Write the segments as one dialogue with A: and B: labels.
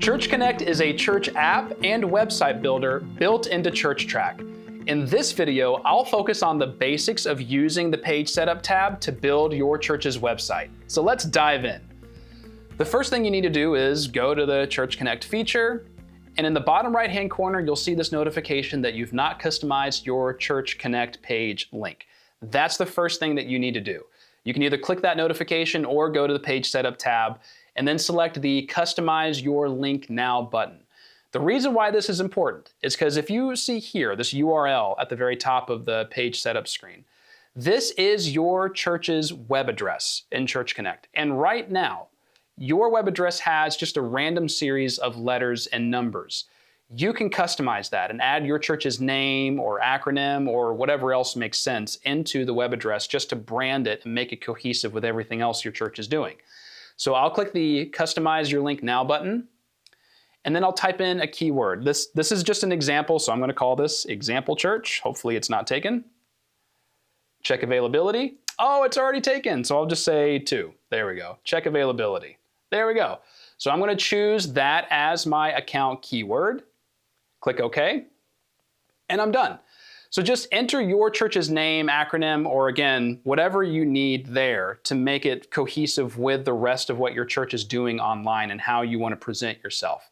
A: Church Connect is a church app and website builder built into ChurchTrac. In this video, I'll focus on the basics of using the Page Setup tab to build your church's website. So let's dive in. The first thing you need to do is go to the Church Connect feature, and in the bottom right-hand corner, you'll see this notification that you've not customized your Church Connect page link. That's the first thing that you need to do. You can either click that notification or go to the Page Setup tab and then select the Customize Your Link Now button. The reason why this is important is because if you see here, this URL at the very top of the Page Setup screen, this is your church's web address in Church Connect. And right now, your web address has just a random series of letters and numbers. You can customize that and add your church's name or acronym or whatever else makes sense into the web address just to brand it and make it cohesive with everything else your church is doing. So I'll click the Customize Your Link Now button, and then I'll type in a keyword. This is just an example, so I'm going to call this Example Church. Hopefully it's not taken. Check availability. Oh, it's already taken, so I'll just say 2. There we go. Check availability. There we go. So I'm going to choose that as my account keyword. Click OK, and I'm done. So just enter your church's name, acronym, or again, whatever you need there to make it cohesive with the rest of what your church is doing online and how you want to present yourself.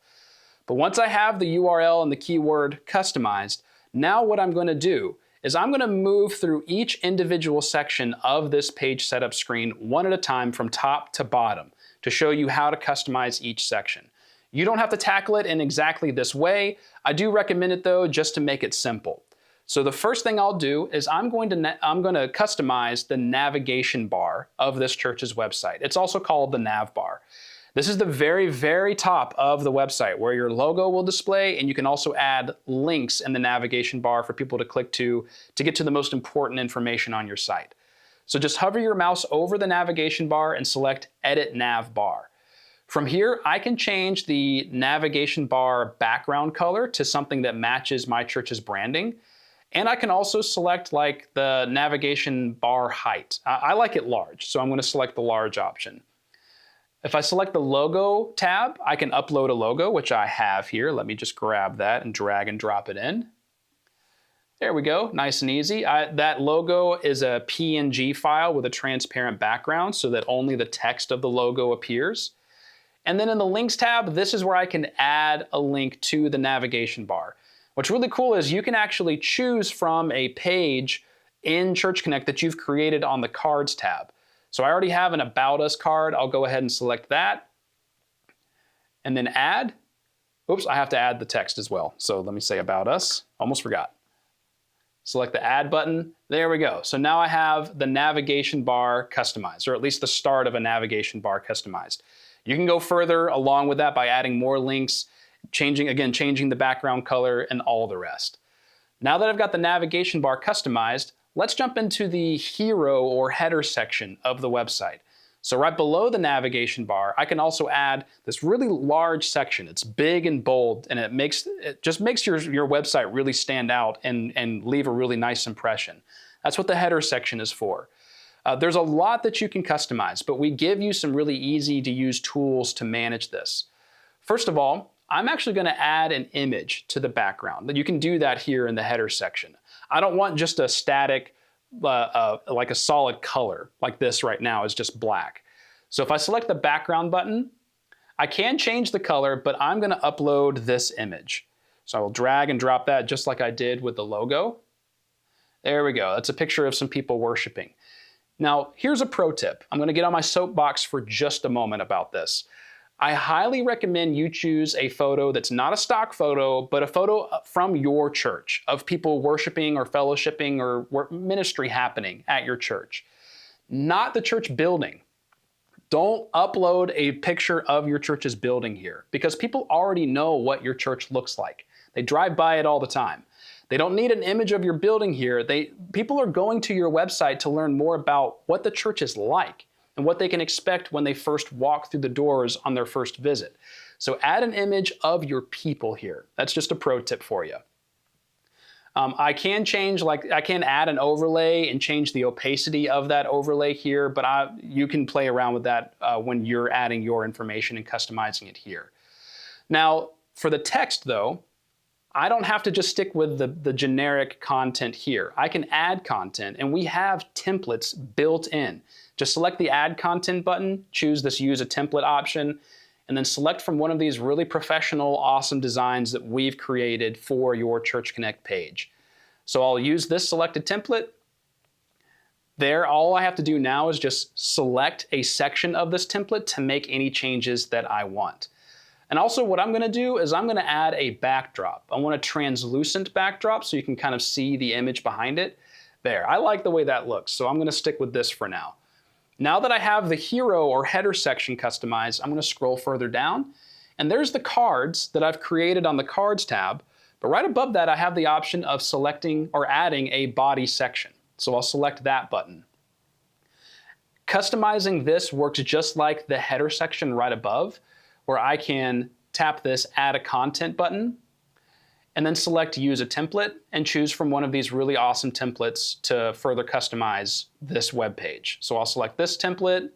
A: But once I have the URL and the keyword customized, now what I'm going to do is I'm going to move through each individual section of this page setup screen one at a time from top to bottom to show you how to customize each section. You don't have to tackle it in exactly this way. I do recommend it though, just to make it simple. So the first thing I'll do is I'm going to customize the navigation bar of this church's website. It's also called the Navbar. This is the very, very top of the website where your logo will display, and you can also add links in the navigation bar for people to click to get to the most important information on your site. So just hover your mouse over the navigation bar and select Edit Nav Bar. From here, I can change the navigation bar background color to something that matches my church's branding. And I can also select like the navigation bar height. I like it large, so I'm going to select the large option. If I select the logo tab, I can upload a logo, which I have here. Let me just grab that and drag and drop it in. There we go, nice and easy. That logo is a PNG file with a transparent background so that only the text of the logo appears. And then in the links tab, this is where I can add a link to the navigation bar. What's really cool is you can actually choose from a page in Church Connect that you've created on the Cards tab. So I already have an About Us card. I'll go ahead and select that. And then Add. Oops, I have to add the text as well. So let me say About Us. Almost forgot. Select the Add button. There we go. So now I have the navigation bar customized, or at least the start of a navigation bar customized. You can go further along with that by adding more links, changing the background color and all the rest. Now that I've got the navigation bar customized, let's jump into the hero or header section of the website. So right below the navigation bar, I can also add this really large section. It's big and bold, and it just makes your website really stand out and leave a really nice impression. That's what the header section is for. There's a lot that you can customize, but we give you some really easy to use tools to manage this. First of all, I'm actually going to add an image to the background. You can do that here in the header section. I don't want just a static, like a solid color, like this right now is just black. So if I select the background button, I can change the color, but I'm going to upload this image. So I will drag and drop that just like I did with the logo. There we go. That's a picture of some people worshiping. Now, here's a pro tip. I'm going to get on my soapbox for just a moment about this. I highly recommend you choose a photo that's not a stock photo, but a photo from your church of people worshiping or fellowshipping or ministry happening at your church, not the church building. Don't upload a picture of your church's building here because people already know what your church looks like. They drive by it all the time. They don't need an image of your building here. People are going to your website to learn more about what the church is like and what they can expect when they first walk through the doors on their first visit. So add an image of your people here. That's just a pro tip for you. I can add an overlay and change the opacity of that overlay here, but you can play around with that when you're adding your information and customizing it here. Now, for the text though, I don't have to just stick with the generic content here. I can add content, and we have templates built in. Just select the Add Content button, choose this Use a Template option, and then select from one of these really professional, awesome designs that we've created for your Church Connect page. So I'll use this selected template. There, all I have to do now is just select a section of this template to make any changes that I want. And also what I'm going to do is I'm going to add a backdrop. I want a translucent backdrop so you can kind of see the image behind it. There, I like the way that looks, so I'm going to stick with this for now. Now that I have the hero or header section customized, I'm going to scroll further down, and there's the cards that I've created on the Cards tab, but right above that I have the option of selecting or adding a body section. So I'll select that button. Customizing this works just like the header section right above, where I can tap this Add a Content button and then select Use a Template and choose from one of these really awesome templates to further customize this web page. So I'll select this template,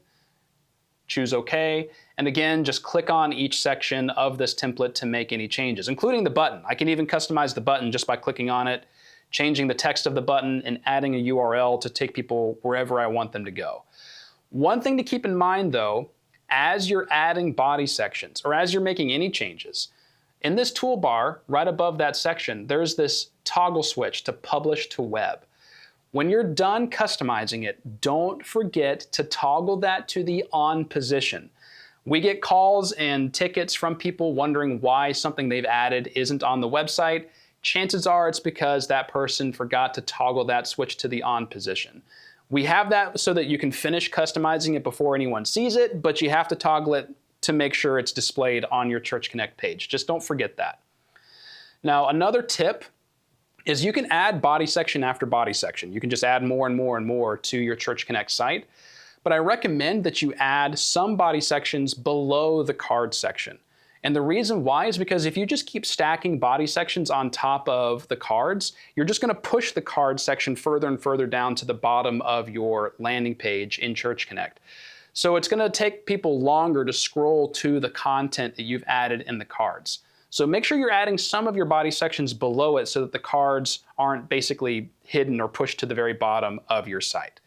A: choose OK, and again, just click on each section of this template to make any changes, including the button. I can even customize the button just by clicking on it, changing the text of the button, and adding a URL to take people wherever I want them to go. One thing to keep in mind though, as you're adding body sections or as you're making any changes, in this toolbar right above that section, there's this toggle switch to Publish to Web. When you're done customizing it, don't forget to toggle that to the On position. We get calls and tickets from people wondering why something they've added isn't on the website. Chances are it's because that person forgot to toggle that switch to the On position. We have that so that you can finish customizing it before anyone sees it, but you have to toggle it to make sure it's displayed on your Church Connect page. Just don't forget that. Now, another tip is you can add body section after body section. You can just add more and more and more to your Church Connect site, but I recommend that you add some body sections below the card section. And the reason why is because if you just keep stacking body sections on top of the cards, you're just going to push the card section further and further down to the bottom of your landing page in Church Connect. So it's going to take people longer to scroll to the content that you've added in the cards. So make sure you're adding some of your body sections below it so that the cards aren't basically hidden or pushed to the very bottom of your site.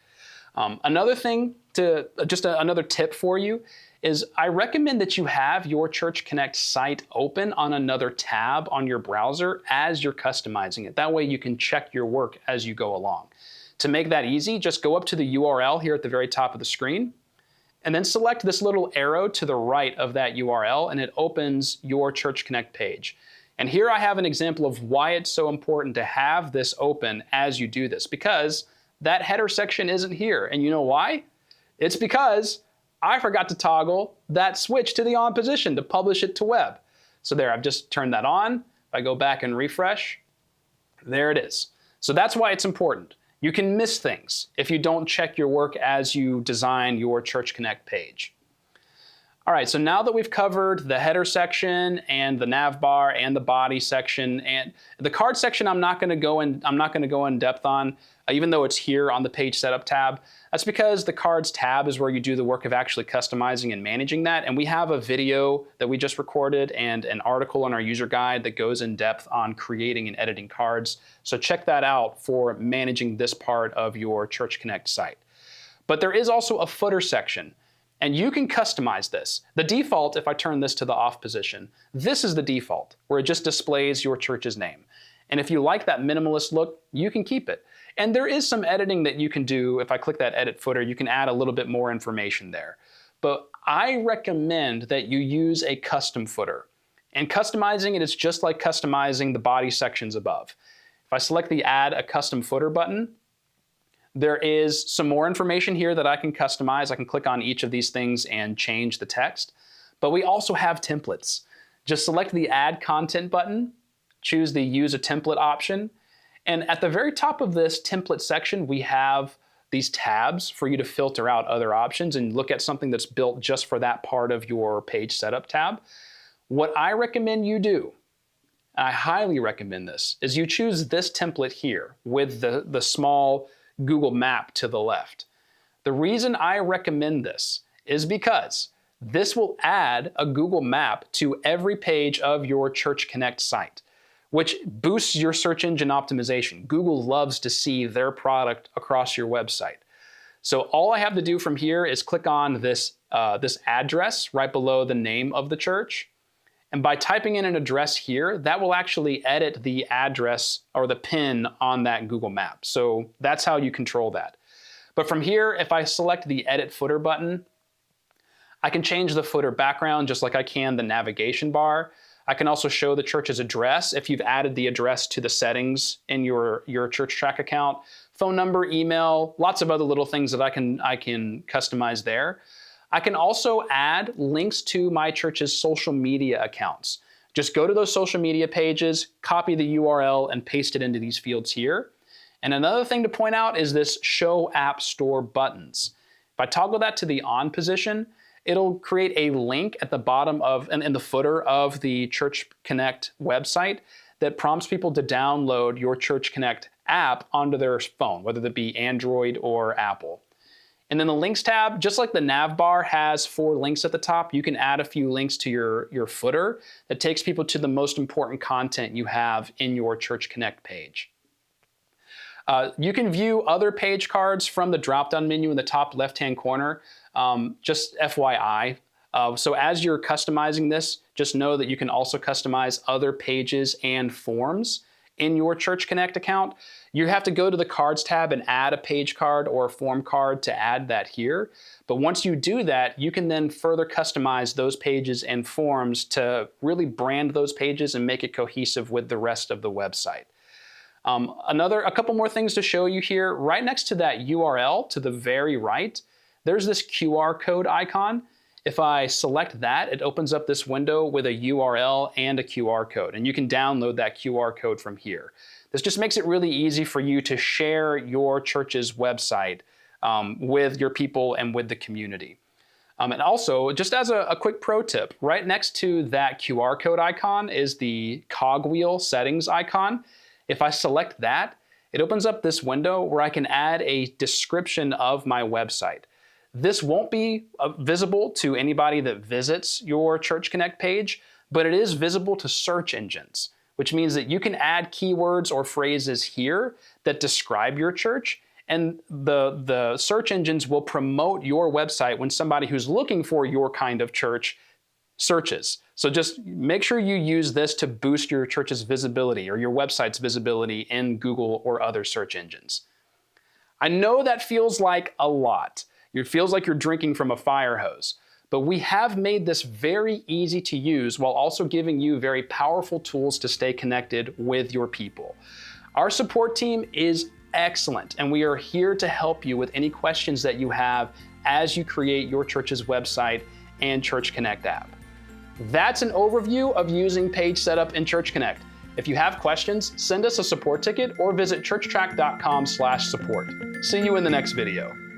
A: Another thing, another tip for you is I recommend that you have your Church Connect site open on another tab on your browser as you're customizing it. That way you can check your work as you go along. To make that easy, just go up to the URL here at the very top of the screen, and then select this little arrow to the right of that URL, and it opens your Church Connect page. And here I have an example of why it's so important to have this open as you do this, because that header section isn't here. And you know why? It's because I forgot to toggle that switch to the On position to publish it to web. So there, I've just turned that on. If I go back and refresh, there it is. So that's why it's important. You can miss things if you don't check your work as you design your Church Connect page. All right, so now that we've covered the header section and the navbar and the body section, and the card section I'm not going to go in depth on, even though it's here on the page setup tab. That's because the cards tab is where you do the work of actually customizing and managing that. And we have a video that we just recorded and an article on our user guide that goes in depth on creating and editing cards. So check that out for managing this part of your Church Connect site. But there is also a footer section, and you can customize this. The default, if I turn this to the off position, this is the default, where it just displays your church's name. And if you like that minimalist look, you can keep it. And there is some editing that you can do. If I click that edit footer, you can add a little bit more information there. But I recommend that you use a custom footer. And customizing it is just like customizing the body sections above. If I select the Add a Custom Footer button, there is some more information here that I can customize. I can click on each of these things and change the text. But we also have templates. Just select the Add Content button, choose the Use a Template option, and at the very top of this template section, we have these tabs for you to filter out other options and look at something that's built just for that part of your page setup tab. What I recommend you do, and I highly recommend this, is you choose this template here with the small Google map to the left. The reason I recommend this is because this will add a Google map to every page of your Church Connect site, which boosts your search engine optimization. Google loves to see their product across your website. So all I have to do from here is click on this address right below the name of the church. And by typing in an address here, that will actually edit the address or the pin on that Google map. So that's how you control that. But from here, if I select the Edit Footer button, I can change the footer background just like I can the navigation bar. I can also show the church's address if you've added the address to the settings in your ChurchTrac account. Phone number, email, lots of other little things that I can customize there. I can also add links to my church's social media accounts. Just go to those social media pages, copy the URL, and paste it into these fields here. And another thing to point out is this Show App Store buttons. If I toggle that to the on position, it'll create a link at the bottom of and in the footer of the Church Connect website that prompts people to download your Church Connect app onto their phone, whether that be Android or Apple. And then the links tab, just like the Navbar has 4 links at the top, you can add a few links to your footer that takes people to the most important content you have in your Church Connect page. You can view other page cards from the drop-down menu in the top left-hand corner, just FYI. So as you're customizing this, just know that you can also customize other pages and forms in your Church Connect account. You have to go to the Cards tab and add a page card or a form card to add that here. But once you do that, you can then further customize those pages and forms to really brand those pages and make it cohesive with the rest of the website. A couple more things to show you here. Right next to that URL to the very right, there's this QR code icon. If I select that, it opens up this window with a URL and a QR code, and you can download that QR code from here. This just makes it really easy for you to share your church's website with your people and with the community. And also, just as a quick pro tip, right next to that QR code icon is the cogwheel settings icon. If I select that, it opens up this window where I can add a description of my website. This won't be visible to anybody that visits your Church Connect page, but it is visible to search engines, which means that you can add keywords or phrases here that describe your church, and the search engines will promote your website when somebody who's looking for your kind of church searches. So just make sure you use this to boost your church's visibility or your website's visibility in Google or other search engines. I know that feels like a lot. It feels like you're drinking from a fire hose, but we have made this very easy to use while also giving you very powerful tools to stay connected with your people. Our support team is excellent, and we are here to help you with any questions that you have as you create your church's website and Church Connect app. That's an overview of using page setup in Church Connect. If you have questions, send us a support ticket or visit churchtrac.com/support. See you in the next video.